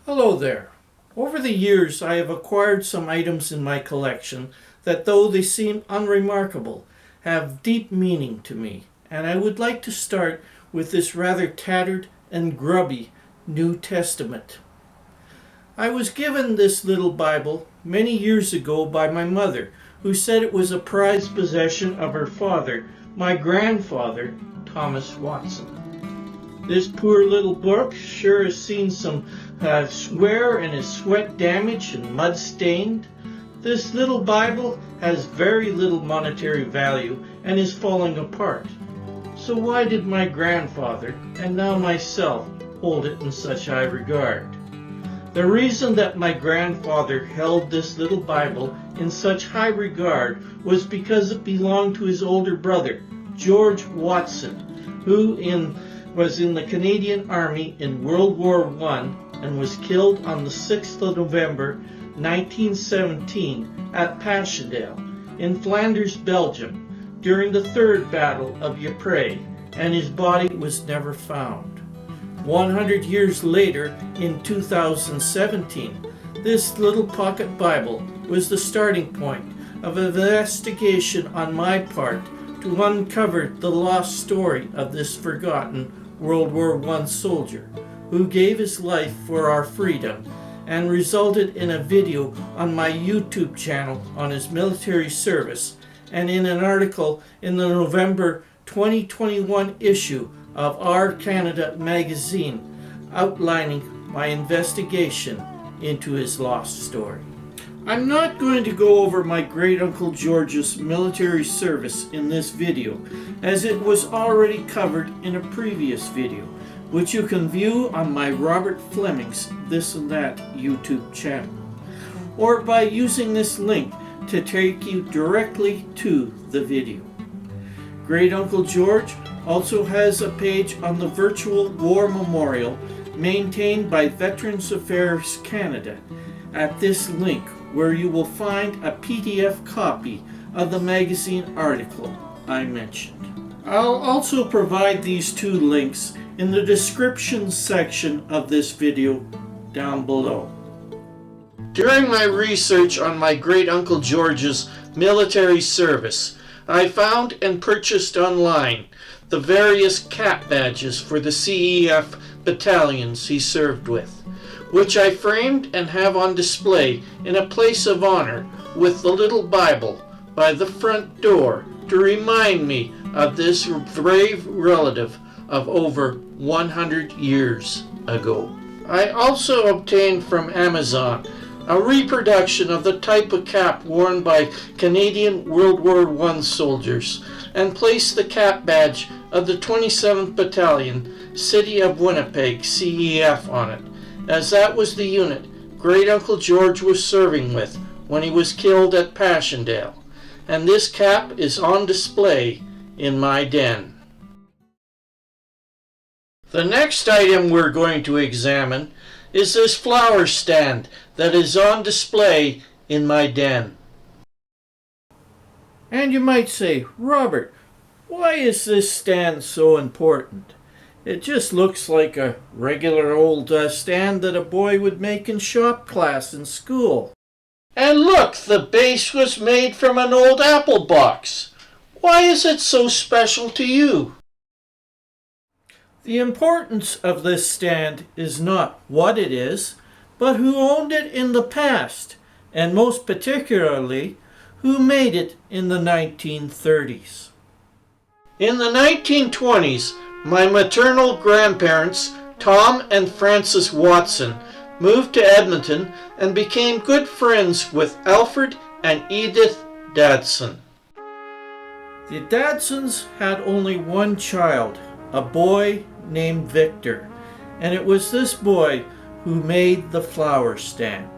Hello there. Over the years, I have acquired some items in my collection that, though they seem unremarkable, have deep meaning to me, and I would like to start with this rather tattered and grubby New Testament. I was given this little Bible many years ago by my mother, who said it was a prized possession of her father, my grandfather, Thomas Watson. This poor little book sure has seen some wear and is sweat damaged and mud stained. This little Bible has very little monetary value and is falling apart. So why did my grandfather, and now myself, hold it in such high regard? The reason that my grandfather held this little Bible in such high regard was because it belonged to his older brother, George Watson, who was in the Canadian Army in World War I and was killed on the 6th of November 1917 at Passchendaele in Flanders, Belgium, during the Third Battle of Ypres, and his body was never found. 100 years later, in 2017, this little pocket Bible was the starting point of an investigation on my part to uncover the lost story of this forgotten World War I soldier who gave his life for our freedom, and resulted in a video on my YouTube channel on his military service and in an article in the November 2021 issue of Our Canada magazine outlining my investigation into his lost story. I'm not going to go over my great-uncle George's military service in this video, as it was already covered in a previous video, which you can view on my Robert Fleming's This and That YouTube channel, or by using this link to take you directly to the video. Great-uncle George also has a page on the virtual war memorial maintained by Veterans Affairs Canada at this link, where you will find a PDF copy of the magazine article I mentioned. I'll also provide these two links in the description section of this video down below. During my research on my great-uncle George's military service, I found and purchased online the various cap badges for the CEF battalions he served with, which I framed and have on display in a place of honor with the little Bible by the front door to remind me of this brave relative of over 100 years ago. I also obtained from Amazon a reproduction of the type of cap worn by Canadian World War I soldiers and placed the cap badge of the 27th Battalion, City of Winnipeg, CEF on it, as that was the unit Great-Uncle George was serving with when he was killed at Passchendaele, and this cap is on display in my den. The next item we're going to examine is this flower stand that is on display in my den. And you might say, Robert, why is this stand so important? It just looks like a regular old stand that a boy would make in shop class in school. And look, the base was made from an old apple box. Why is it so special to you? The importance of this stand is not what it is, but who owned it in the past, and most particularly, who made it in the 1930s. In the 1920s, my maternal grandparents, Tom and Frances Watson, moved to Edmonton and became good friends with Alfred and Edith Dadson. The Dadsons had only one child, a boy named Victor, and it was this boy who made the flower stand.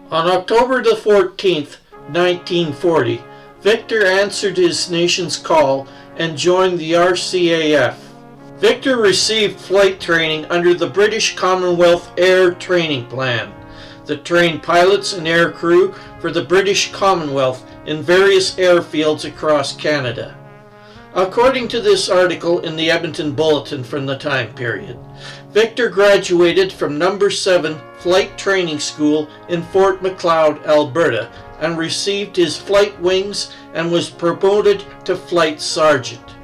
On October the 14th, 1940, Victor answered his nation's call and joined the RCAF. Victor received flight training under the British Commonwealth Air Training Plan that trained pilots and air crew for the British Commonwealth in various airfields across Canada. According to this article in the Edmonton Bulletin from the time period, Victor graduated from No. 7 Flight Training School in Fort Macleod, Alberta, and received his flight wings and was promoted to flight sergeant.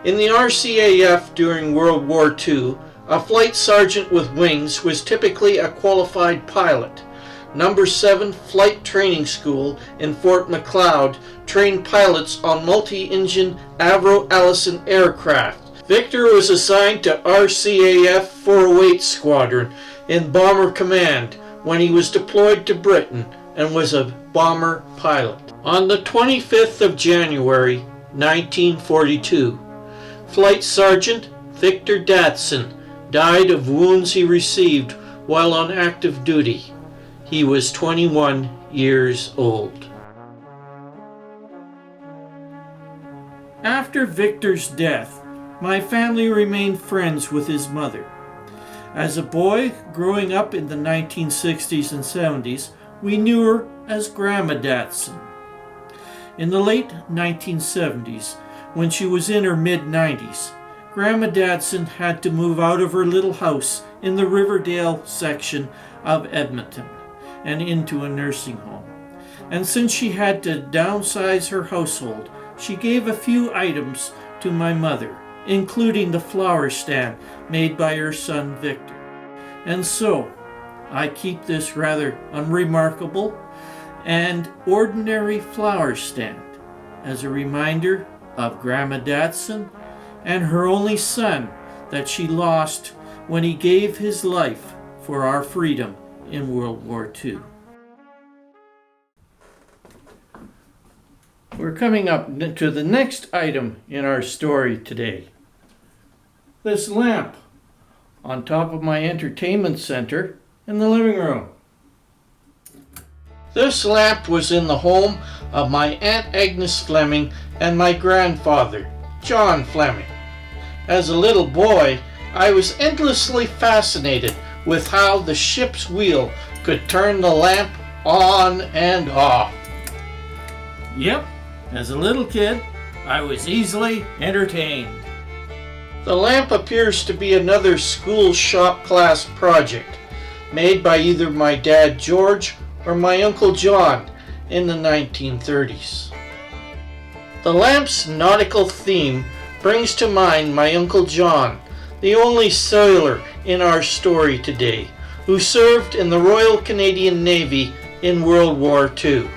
In the RCAF during World War II, a flight sergeant with wings was typically a qualified pilot. No. 7 Flight Training School in Fort Macleod trained pilots on multi-engine Avro Allison aircraft. Victor was assigned to RCAF 408 Squadron in Bomber Command when he was deployed to Britain and was a bomber pilot. On the 25th of January, 1942, Flight Sergeant Victor Datson died of wounds he received while on active duty. He was 21 years old. After Victor's death, my family remained friends with his mother. As a boy, growing up in the 1960s and 70s, we knew her as Grandma Datson. In the late 1970s, when she was in her mid-90s, Grandma Datson had to move out of her little house in the Riverdale section of Edmonton and into a nursing home. And since she had to downsize her household, she gave a few items to my mother, including the flower stand made by her son Victor. And so, I keep this rather unremarkable and ordinary flower stand as a reminder of Grandma Datson and her only son that she lost when he gave his life for our freedom in World War II. We're coming up to the next item in our story today. This lamp on top of my entertainment center in the living room. This lamp was in the home of my Aunt Agnes Fleming and my grandfather, John Fleming. As a little boy, I was endlessly fascinated with how the ship's wheel could turn the lamp on and off. Yep, as a little kid, I was easily entertained. The lamp appears to be another school shop class project made by either my dad George or my Uncle John in the 1930s. The lamp's nautical theme brings to mind my Uncle John, the only sailor in our story today, who served in the Royal Canadian Navy in World War II.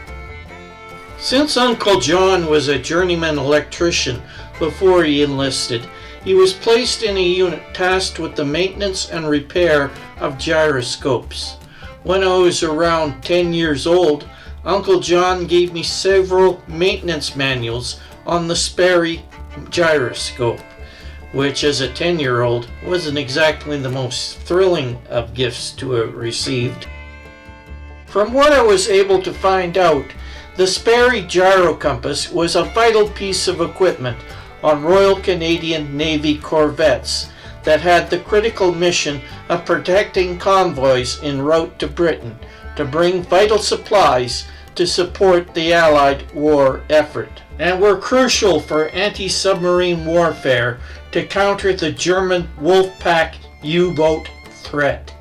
Since Uncle John was a journeyman electrician before he enlisted, he was placed in a unit tasked with the maintenance and repair of gyroscopes. When I was around 10 years old, Uncle John gave me several maintenance manuals on the Sperry gyroscope, which as a 10-year-old wasn't exactly the most thrilling of gifts to have received. From what I was able to find out, the Sperry gyro compass was a vital piece of equipment on Royal Canadian Navy corvettes that had the critical mission of protecting convoys en route to Britain to bring vital supplies to support the Allied war effort, and were crucial for anti-submarine warfare to counter the German Wolfpack U-boat threat.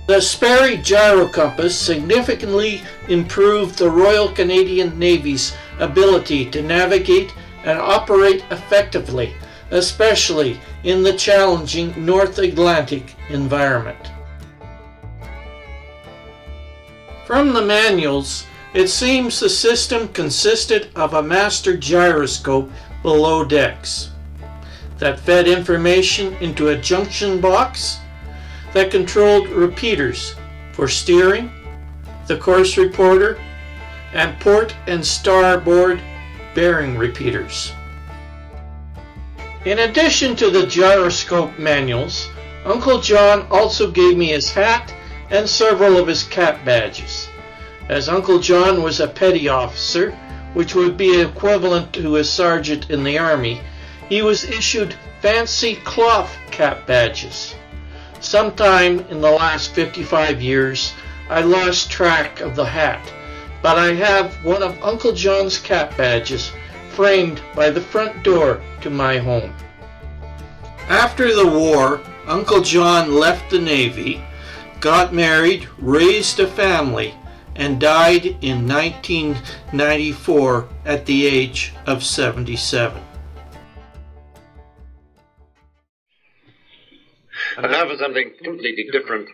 The Sperry gyro compass significantly improved the Royal Canadian Navy's ability to navigate and operate effectively, especially in the challenging North Atlantic environment. From the manuals, it seems the system consisted of a master gyroscope below decks that fed information into a junction box that controlled repeaters for steering, the course reporter, and port and starboard bearing repeaters. In addition to the gyroscope manuals, Uncle John also gave me his hat and several of his cap badges. As Uncle John was a petty officer, which would be equivalent to a sergeant in the Army, he was issued fancy cloth cap badges. Sometime in the last 55 years, I lost track of the hat, but I have one of Uncle John's cap badges framed by the front door to my home. After the war, Uncle John left the Navy, got married, raised a family, and died in 1994 at the age of 77. And now for something completely different.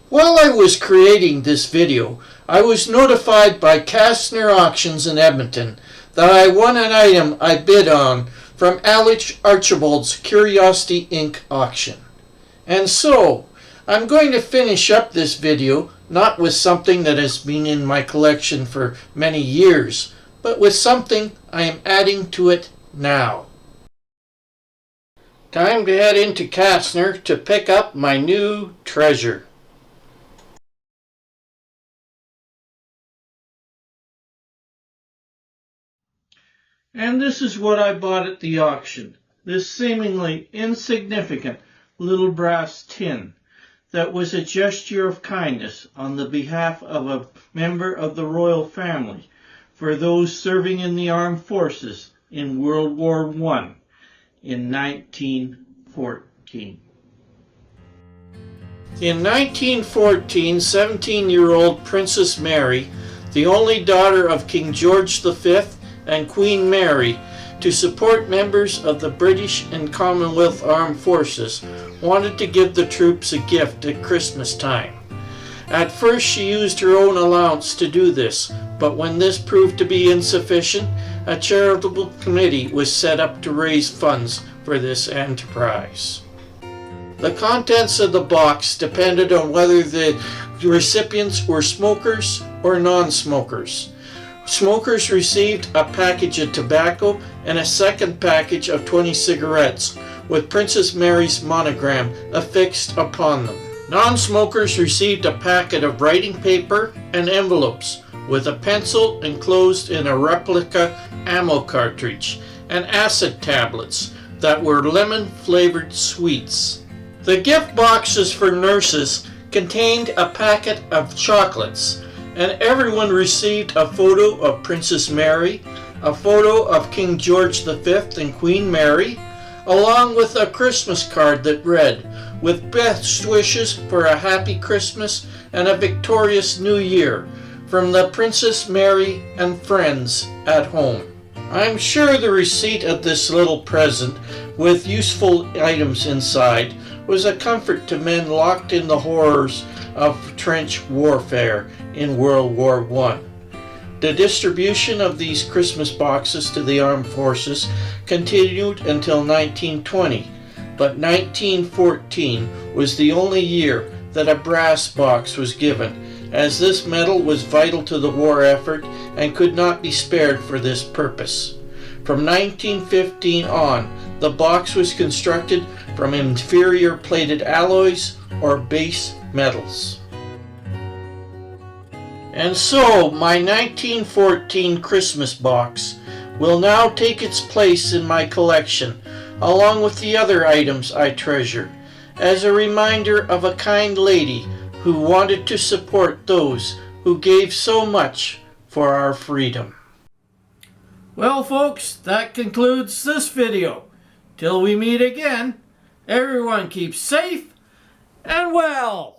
While I was creating this video, I was notified by Kastner Auctions in Edmonton that I won an item I bid on from Alex Archibald's Curiosity Inc. auction. And so, I'm going to finish up this video not with something that has been in my collection for many years, but with something I am adding to it now. Time to head into Kastner to pick up my new treasure. And this is what I bought at the auction. This seemingly insignificant little brass tin that was a gesture of kindness on the behalf of a member of the royal family for those serving in the armed forces in World War I in 1914. In 1914, 17-year-old Princess Mary, the only daughter of King George V and Queen Mary, to support members of the British and Commonwealth Armed Forces, wanted to give the troops a gift at Christmas time. At first she used her own allowance to do this, but when this proved to be insufficient, a charitable committee was set up to raise funds for this enterprise. The contents of the box depended on whether the recipients were smokers or non-smokers. Smokers received a package of tobacco and a second package of 20 cigarettes with Princess Mary's monogram affixed upon them. Non-smokers received a packet of writing paper and envelopes with a pencil enclosed in a replica ammo cartridge and acid tablets that were lemon-flavored sweets. The gift boxes for nurses contained a packet of chocolates, and everyone received a photo of Princess Mary, a photo of King George V and Queen Mary, along with a Christmas card that read, "With best wishes for a happy Christmas and a victorious New Year, from the Princess Mary and friends at home." I'm sure the receipt of this little present, with useful items inside, was a comfort to men locked in the horrors of trench warfare in World War I. The distribution of these Christmas boxes to the armed forces continued until 1920, but 1914 was the only year that a brass box was given, as this metal was vital to the war effort and could not be spared for this purpose. From 1915 on, the box was constructed from inferior plated alloys or base metals. And so, my 1914 Christmas box will now take its place in my collection, along with the other items I treasure, as a reminder of a kind lady who wanted to support those who gave so much for our freedom. Well, folks, that concludes this video. Till we meet again, everyone keep safe and well.